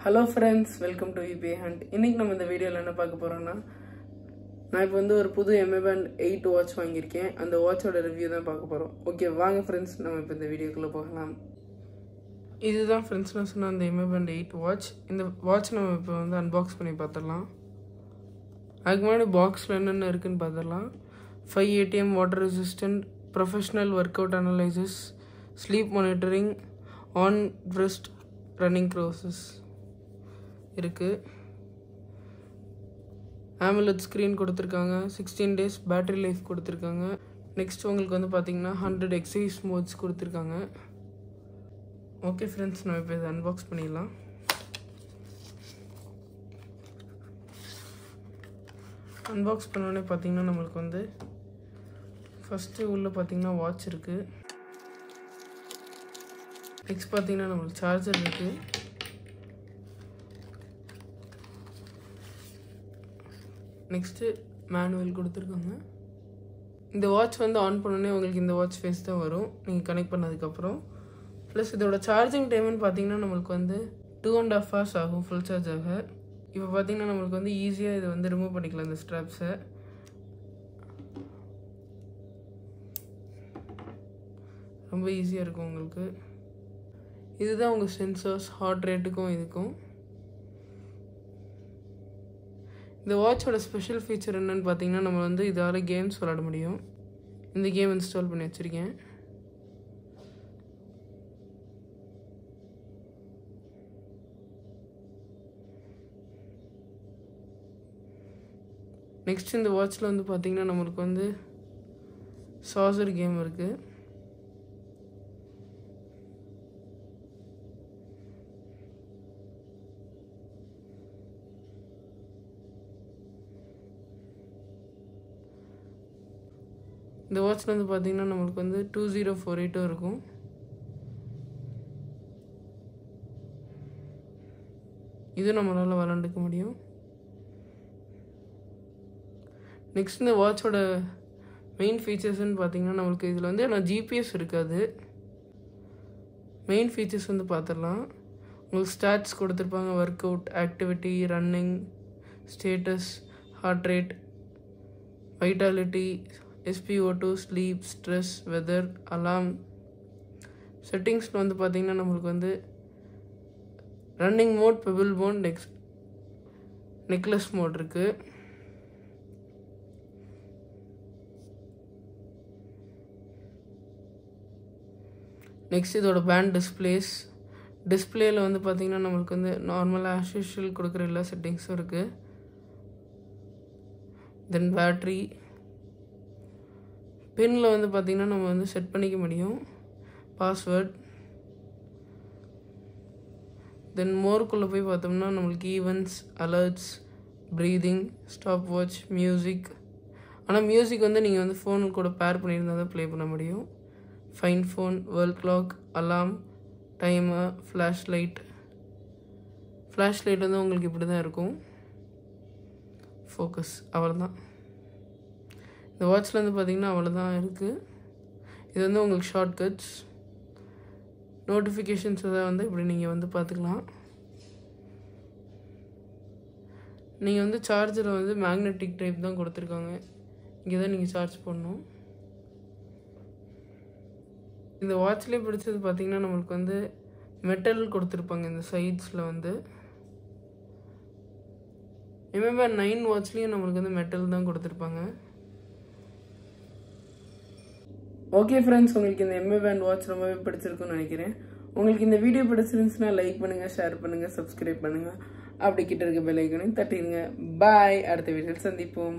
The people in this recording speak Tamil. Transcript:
Hello friends, welcome to eBay Hunt. இன்னைக்கு நம்ம இந்த வீடியோல என்ன பார்க்க போறோம்னா நான் இப்போ ஒரு புது MA Band 8 வாட்ச் வாங்கியிருக்கேன். அந்த வாட்சோட ரிவ்யூ தான் பார்க்க போறோம். ஓகே வாங்க फ्रेंड्स நம்ம இப்போ இந்த வீடியோக்குள்ள போகலாம். இதுதான் फ्रेंड्स நான் சொன்ன அந்த MA Band 8 வாட்ச். இந்த வாட்ச் நம்ம இப்போ அன்பாக்ஸ் பண்ணி பார்த்தறலாம். அதுக்கு முன்னாடி பாக்ஸ்ல என்னென்ன இருக்குன்னு பார்த்தறலாம். 5 ATM water resistant professional workout analysis, sleep monitoring, on wrist running process இருக்கு. AMOLED screen கொடுத்திருக்காங்க. 16 days battery life கொடுத்திருக்காங்க. நெக்ஸ்ட் உங்களுக்கு பாத்தீங்கன்னா 100 exercise modes கொடுத்திருக்காங்க. ஓகே फ्रेंड्स நம்ம இப்போ இத அன்பாக்ஸ் பண்ணிடலாம். அன்பாக்ஸ் பண்ணனே பாத்தீங்கன்னா நமக்கு ஃபர்ஸ்ட் உள்ள பாத்தீங்கன்னா வாட்ச் இருக்கு. நெக்ஸ்ட் பாத்தீங்கன்னா நமக்கு சார்ஜர் இருக்கு. நெக்ஸ்ட் மேனுவல் கொடுத்திருக்காங்க. இந்த வாட்ச் ஆன் பண்ணனே உங்களுக்கு இந்த வாட்ச் ஃபேஸ் தான் வரும் நீங்க கனெக்ட் பண்ணதுக்கு அப்புறம். ப்ளஸ் இதோட சார்ஜிங் டைம்னு பாத்தீங்கன்னா நமக்கு 2.5 hours ஆகும் ஃபுல் சார்ஜ் ஆக. இப்போ பாத்தீங்கன்னா நமக்கு ஈஸியா இத ரிமூவ் பண்ணிக்கலாம் இந்த ஸ்ட்ராப்ஸை. ரொம்ப ஈஸியா இருக்கும் உங்களுக்கு. இதுதான் உங்க சென்சார்ஸ் ஹார்ட் ரேட்டுக்கும் இதுக்கும். இந்த வாட்சோட ஸ்பெஷல் ஃபீச்சர் என்னன்னு பாத்தீங்கன்னா நம்ம இதால கேம்ஸ் விளையாட முடியும். இந்த கேம் இன்ஸ்டால் பண்ணி வச்சிருக்கேன். நெக்ஸ்ட் இந்த வாட்ச்ல பாத்தீங்கன்னா நமக்கு சாசர் கேம் இருக்கு. இந்த வாட்ச்ல பாத்தீங்கன்னா நமக்கு 2048 இருக்கும். இது நம்மளால விளையாண்டுக்க முடியும். நெக்ஸ்ட் இந்த வாட்சோட மெயின் ஃபீச்சர்ஸ்னு பாத்தீங்கன்னா நமக்கு இதுல GPS இருக்காது. மெயின் ஃபீச்சர்ஸ் பாத்திரலாம். உங்களுக்கு ஸ்டாட்ஸ் கொடுத்திருப்பாங்க. Work out, activity, running, status, heart rate, vitality, SpO2, sleep, stress, weather, alarm. Settings பாத்தீங்கன்னா நமக்கு running mode, pebble mode, necklace mode இருக்கு. நெக்ஸ்ட் இதோட பேண்ட் டிஸ்பிளேல பாத்தீங்கன்னா நமக்கு நார்மலா ஆஸ் யூஷுவல் கொடுக்குற எல்லா செட்டிங்ஸும் இருக்கு. தென் பேட்டரி, பின்ல பாத்தீங்கன்னா நம்ம செட் பண்ணிக்க முடியும். பாஸ்வேர்ட், தென் மோர்க்குள்ள போய் பார்த்தோம்னா நம்மளுக்கு events, alerts, breathing, stop watch, music. ஆனால் மியூசிக் நீங்கள் ஃபோன் கூட பேர் பண்ணியிருந்தால் தான் ப்ளே பண்ண முடியும். ஃபைன் ஃபோன், வேர்ல்ட் கிளாக், அலாம், டைமர், ஃப்ளாஷ் லைட் உங்களுக்கு இப்படி தான் இருக்கும். ஃபோக்கஸ், அவ்வளோதான். இந்த வாட்ச்ல பார்த்தீங்கன்னா அவ்வளோதான் இருக்குது. இது உங்களுக்கு ஷார்ட்கட்ஸ், நோட்டிஃபிகேஷன்ஸ் எதாவது இப்படி நீங்கள் பார்த்துக்கலாம். நீங்கள் சார்ஜரை மேக்னெட்டிக் டைப் தான் கொடுத்துருக்காங்க. இங்கே தான் நீங்கள் சார்ஜ் பண்ணணும். இந்த வாட்ச்லேயே பிடிச்சது பார்த்தீங்கன்னா நம்மளுக்கு மெட்டல் கொடுத்துருப்பாங்க இந்த சைட்ஸில். MA Band 9 வாட்ச்லேயும் நம்மளுக்கு மெட்டல் தான் கொடுத்துருப்பாங்க. ஓகே ஃப்ரெண்ட்ஸ், உங்களுக்கு இந்த MA Band வாட்ச் ரொம்பவே பிடிச்சிருக்குன்னு நினைக்கிறேன். உங்களுக்கு இந்த வீடியோ பிடிச்சிருந்துச்சுன்னா லைக் பண்ணுங்க, ஷேர் பண்ணுங்க, சப்ஸ்கிரைப் பண்ணுங்க. அப்படி கிட்ட இருக்க பெல் ஐகானையும் தட்டிடுங்க. பாய், அடுத்த வீடியோவில் சந்திப்போம்.